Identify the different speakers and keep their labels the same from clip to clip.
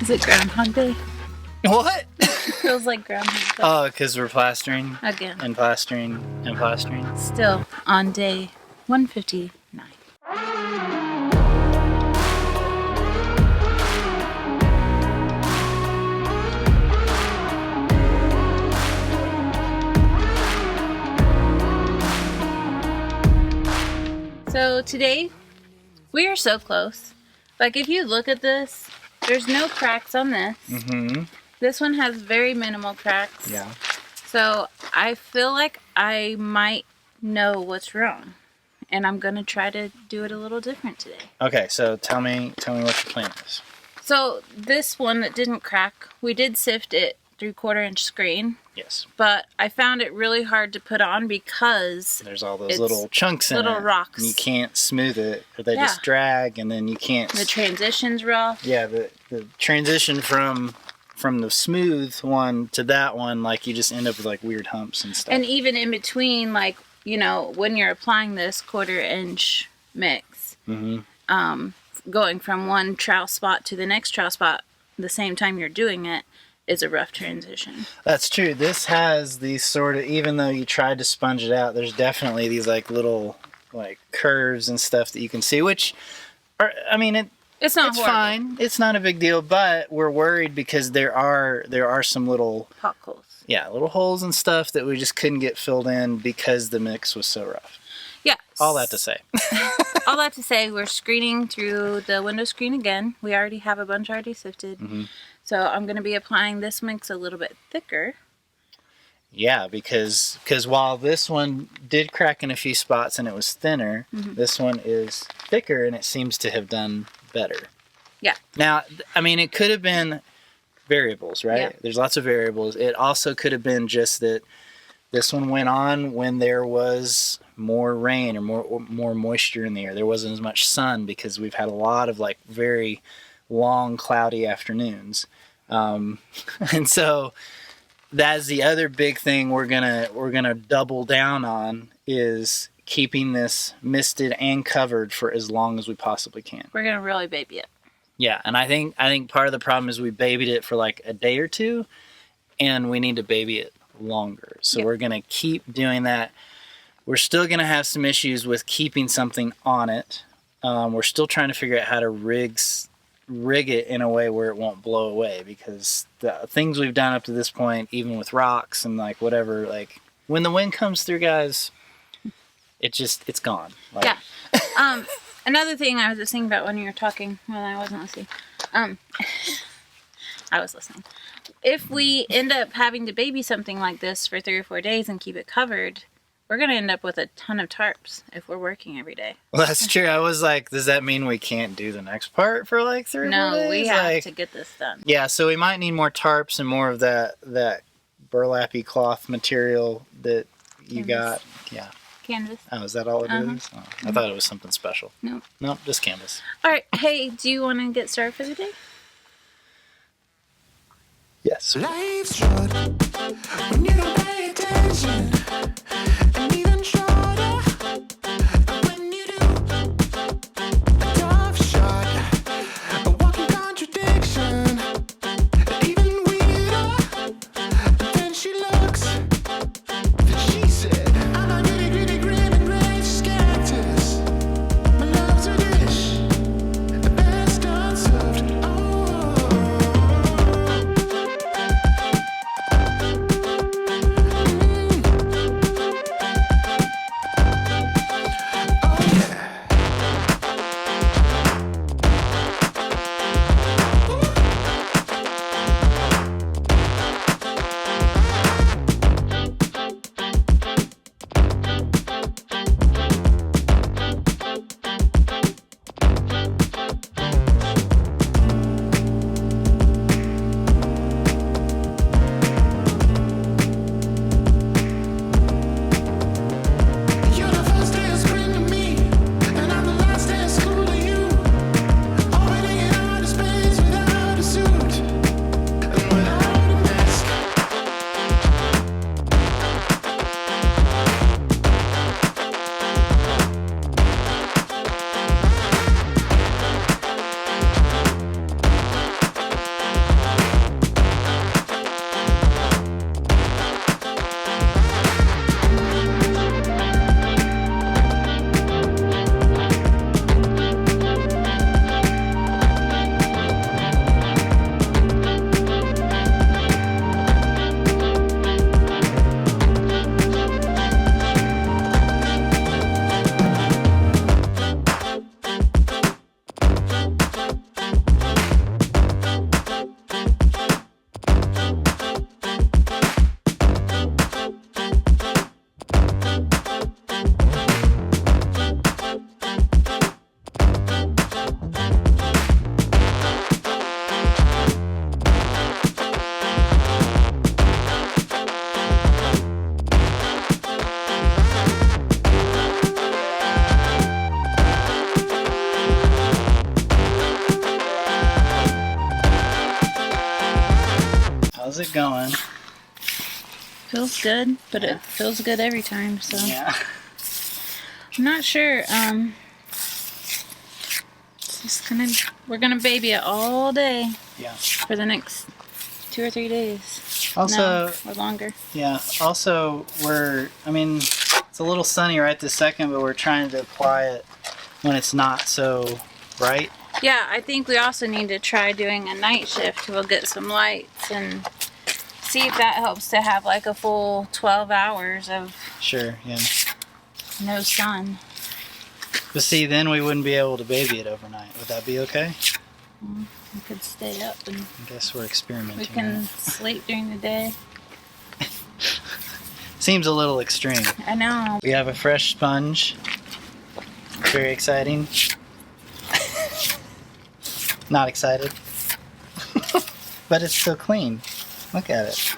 Speaker 1: Is it Groundhog Day?
Speaker 2: What?
Speaker 1: Feels like Groundhog Day.
Speaker 2: Oh, because we're plastering
Speaker 1: Again.
Speaker 2: and plastering and plastering.
Speaker 1: Still on day 159. So today, we are so close. Like if you look at this, there's no cracks on this.
Speaker 2: Mm-hmm.
Speaker 1: This one has very minimal cracks.
Speaker 2: Yeah.
Speaker 1: So I feel like I might know what's wrong. And I'm going to try to do it a little different today.
Speaker 2: Okay, so tell me what your plan is.
Speaker 1: So this one that didn't crack, we did sift it 3/4 inch screen.
Speaker 2: Yes.
Speaker 1: But I found it really hard to put on because
Speaker 2: there's all those little chunks in it.
Speaker 1: Little rocks.
Speaker 2: And you can't smooth it, or they just drag, and then you can't.
Speaker 1: The transition's rough.
Speaker 2: Yeah, the transition from the smooth one to that one, like you just end up with like weird humps and stuff.
Speaker 1: And even in between, like, you know, when you're applying this 1/4 inch mix, going from one trowel spot to the next trowel spot the same time you're doing it is a rough transition.
Speaker 2: That's true. This has these sort of, even though you tried to sponge it out, there's definitely these like little like curves and stuff that you can see, which are, I mean, it's
Speaker 1: not horrible.
Speaker 2: Fine. It's not a big deal, but we're worried because there are some little
Speaker 1: hot holes.
Speaker 2: Yeah, little holes and stuff that we just couldn't get filled in because the mix was so rough.
Speaker 1: Yeah.
Speaker 2: All that to say.
Speaker 1: All that to say, we're screening through the window screen again. We already have a bunch already sifted.
Speaker 2: Mm-hmm.
Speaker 1: So I'm going to be applying this mix a little bit thicker.
Speaker 2: Yeah, because while this one did crack in a few spots and it was thinner, this one is thicker and it seems to have done better.
Speaker 1: Yeah.
Speaker 2: Now, I mean, it could have been variables, right?
Speaker 1: Yeah.
Speaker 2: There's lots of variables. It also could have been just that this one went on when there was more rain or more moisture in the air. There wasn't as much sun because we've had a lot of like very long cloudy afternoons. And so that's the other big thing we're gonna double down on is keeping this misted and covered for as long as we possibly can.
Speaker 1: We're gonna really baby it.
Speaker 2: Yeah, and I think part of the problem is we babied it for like a day or two, and we need to baby it longer. So we're gonna keep doing that. We're still gonna have some issues with keeping something on it. We're still trying to figure out how to rig it in a way where it won't blow away, because the things we've done up to this point, even with rocks and like whatever, like when the wind comes through, guys, it's gone. Like,
Speaker 1: yeah. Another thing I was just thinking about when you were talking, when I wasn't listening. I was listening. If we end up having to baby something like this for 3 or 4 days and keep it covered, we're going to end up with a ton of tarps if we're working every day.
Speaker 2: Well, that's true. I was like, does that mean we can't do the next part for like 3 or 4 days?
Speaker 1: No, we have to get this done.
Speaker 2: Yeah, so we might need more tarps and more of that burlappy cloth material that you got. Yeah.
Speaker 1: Canvas.
Speaker 2: Oh, is that all it is? Oh, I thought it was something special.
Speaker 1: No.
Speaker 2: Nope, just canvas.
Speaker 1: All right. Hey, do you want to get started for the day?
Speaker 2: Yes.
Speaker 3: Life's short when you don't pay attention, and even shorter when you do. A tough shot, a walking contradiction, even weirder than she looks. Then she said, I'm a gritty, grim and rage cactus. My love's a dish, the best unserved.
Speaker 2: How's it going?
Speaker 1: Feels good, but it feels good every time, so.
Speaker 2: Yeah.
Speaker 1: I'm not sure. We're gonna baby it all day
Speaker 2: Yeah.
Speaker 1: for the next 2 or 3 days.
Speaker 2: Also,
Speaker 1: No, or longer.
Speaker 2: yeah. Also, it's a little sunny right this second, but we're trying to apply it when it's not so bright.
Speaker 1: Yeah, I think we also need to try doing a night shift. We'll get some lights and see if that helps to have like a full 12 hours of
Speaker 2: Sure, yeah.
Speaker 1: no sun.
Speaker 2: But see, then we wouldn't be able to baby it overnight. Would that be okay?
Speaker 1: We could stay up and
Speaker 2: I guess we're experimenting.
Speaker 1: we can
Speaker 2: right?
Speaker 1: sleep during the day.
Speaker 2: Seems a little extreme.
Speaker 1: I know.
Speaker 2: We have a fresh sponge. Very exciting. Not excited. But it's still clean. Look at it.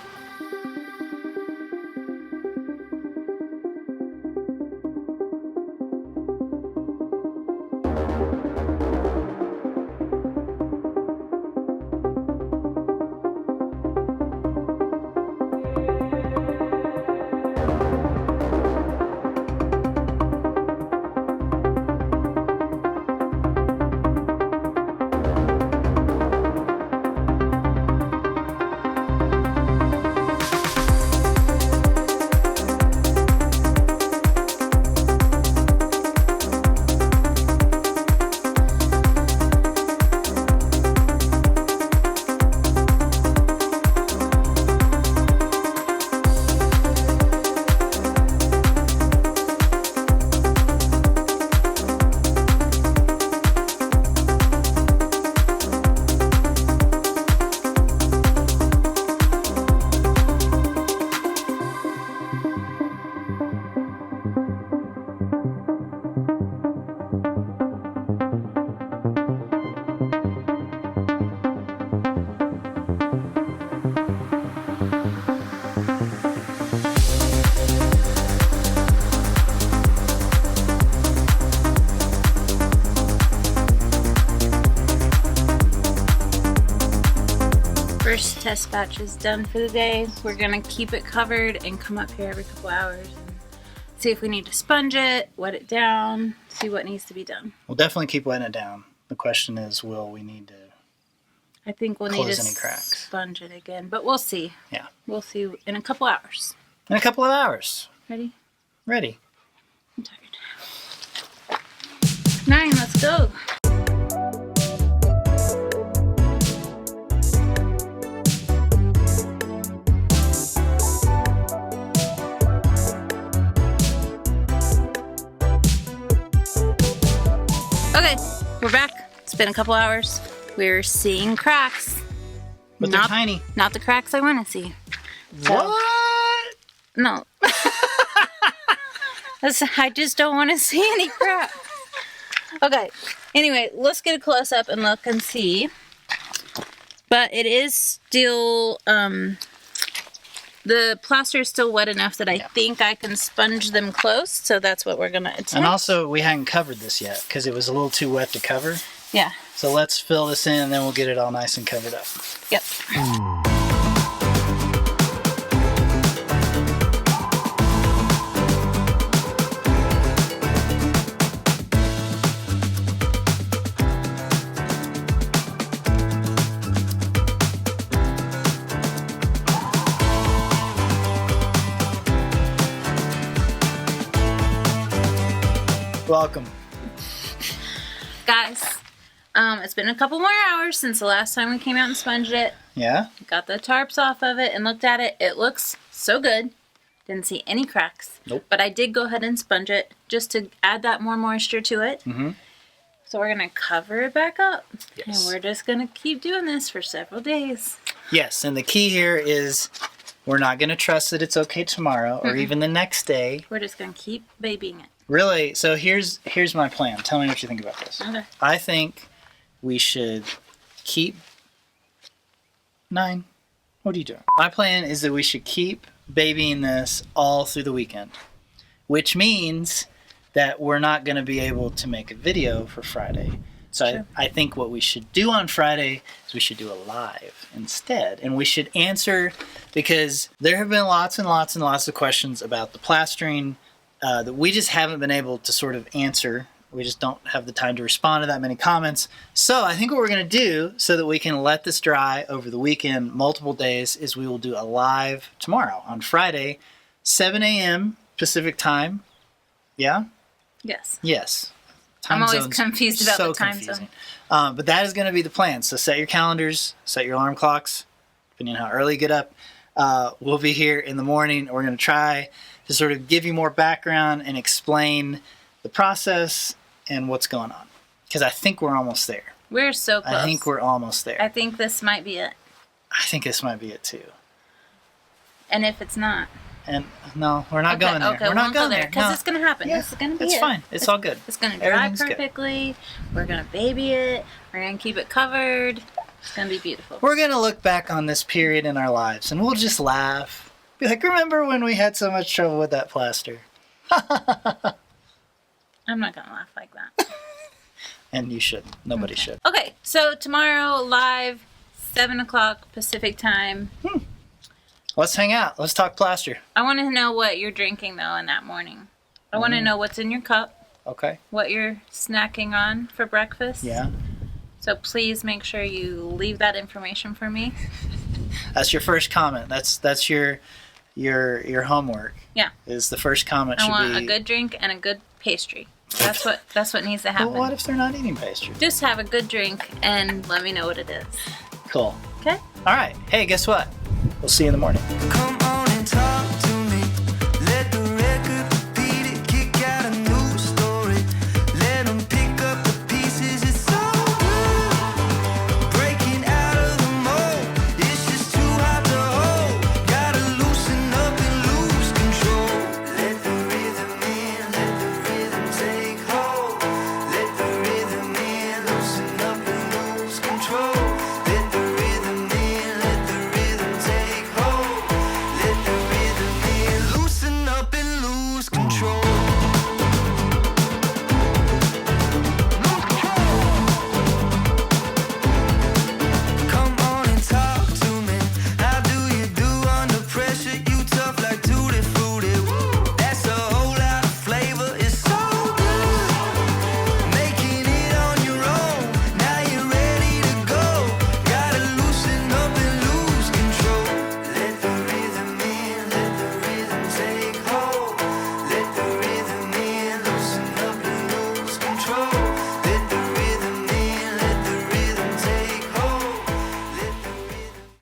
Speaker 1: First test batch is done for the day. We're gonna keep it covered and come up here every couple hours and see if we need to sponge it, wet it down, see what needs to be done.
Speaker 2: We'll definitely keep wetting it down. The question is, will we need to
Speaker 1: I think we'll need
Speaker 2: close
Speaker 1: to
Speaker 2: any cracks?
Speaker 1: sponge it again, but we'll see.
Speaker 2: Yeah.
Speaker 1: We'll see in a couple hours.
Speaker 2: In a couple of hours.
Speaker 1: Ready?
Speaker 2: Ready.
Speaker 1: I'm tired. 9, let's go. Okay, we're back. It's been a couple hours. We're seeing cracks.
Speaker 2: But they're tiny.
Speaker 1: Not the cracks I want to see. So-
Speaker 2: What?
Speaker 1: No. I just don't want to see any crap. Okay. Anyway, let's get a close up and look and see. But it is still, the plaster is still wet enough that I think I can sponge them close. So that's what we're going to attempt.
Speaker 2: And also, we hadn't covered this yet because it was a little too wet to cover.
Speaker 1: Yeah.
Speaker 2: So let's fill this in and then we'll get it all nice and covered up.
Speaker 1: Yep.
Speaker 2: Welcome.
Speaker 1: Guys, it's been a couple more hours since the last time we came out and sponged it.
Speaker 2: Yeah?
Speaker 1: Got the tarps off of it and looked at it. It looks so good. Didn't see any cracks.
Speaker 2: Nope.
Speaker 1: But I did go ahead and sponge it just to add that more moisture to it.
Speaker 2: Mm-hmm.
Speaker 1: So we're going to cover it back up.
Speaker 2: Yes.
Speaker 1: And we're just going to keep doing this for several days.
Speaker 2: Yes, and the key here is we're not going to trust that it's okay tomorrow or even the next day.
Speaker 1: We're just going to keep babying it.
Speaker 2: Really, so here's my plan. Tell me what you think about this.
Speaker 1: Okay.
Speaker 2: I think we should keep 9. What are you doing? My plan is that we should keep babying this all through the weekend, which means that we're not going to be able to make a video for Friday. So
Speaker 1: Sure.
Speaker 2: I think what we should do on Friday is we should do a live instead. And we should answer, because there have been lots and lots and lots of questions about the plastering that we just haven't been able to sort of answer. We just don't have the time to respond to that many comments. So I think what we're going to do, so that we can let this dry over the weekend, multiple days, is we will do a live tomorrow on Friday, 7 a.m. Pacific time. Yeah?
Speaker 1: Yes.
Speaker 2: Yes.
Speaker 1: I'm always
Speaker 2: zones,
Speaker 1: confused about
Speaker 2: so
Speaker 1: the time
Speaker 2: confusing.
Speaker 1: zone.
Speaker 2: But that is going to be the plan. So set your calendars, set your alarm clocks, depending on how early you get up. We'll be here in the morning. We're going to try to sort of give you more background and explain the process and what's going on. Because I think we're almost there.
Speaker 1: We're so close.
Speaker 2: I think we're almost there.
Speaker 1: I think this might be it.
Speaker 2: I think this might be it too.
Speaker 1: And if it's not,
Speaker 2: And no, we're not going there.
Speaker 1: Okay,
Speaker 2: we're not
Speaker 1: won't go
Speaker 2: going
Speaker 1: there
Speaker 2: there.
Speaker 1: because
Speaker 2: No.
Speaker 1: it's gonna happen.
Speaker 2: Yeah,
Speaker 1: This is gonna be
Speaker 2: it's
Speaker 1: it.
Speaker 2: fine. It's all good.
Speaker 1: It's gonna dry
Speaker 2: Everything's good.
Speaker 1: perfectly. We're gonna baby it. We're gonna keep it covered. It's gonna be beautiful.
Speaker 2: We're going to look back on this period in our lives and we'll just laugh. Be like, remember when we had so much trouble with that plaster?
Speaker 1: I'm not gonna laugh like that.
Speaker 2: And you shouldn't. Nobody should.
Speaker 1: Okay, so tomorrow live, 7 o'clock Pacific time.
Speaker 2: Let's hang out. Let's talk plaster.
Speaker 1: I want to know what you're drinking though in that morning. I want to know what's in your cup,
Speaker 2: Okay.
Speaker 1: what you're snacking on for breakfast.
Speaker 2: Yeah.
Speaker 1: So please make sure you leave that information for me.
Speaker 2: That's your first comment. That's your homework.
Speaker 1: Yeah.
Speaker 2: Is the first comment
Speaker 1: I
Speaker 2: should
Speaker 1: want
Speaker 2: be
Speaker 1: a good drink and a good pastry. That's what needs to happen.
Speaker 2: Well, what if they're not eating pastry?
Speaker 1: Just have a good drink and let me know what it is.
Speaker 2: Cool.
Speaker 1: Okay?
Speaker 2: All right. Hey, guess what? We'll see you in the morning.
Speaker 3: Come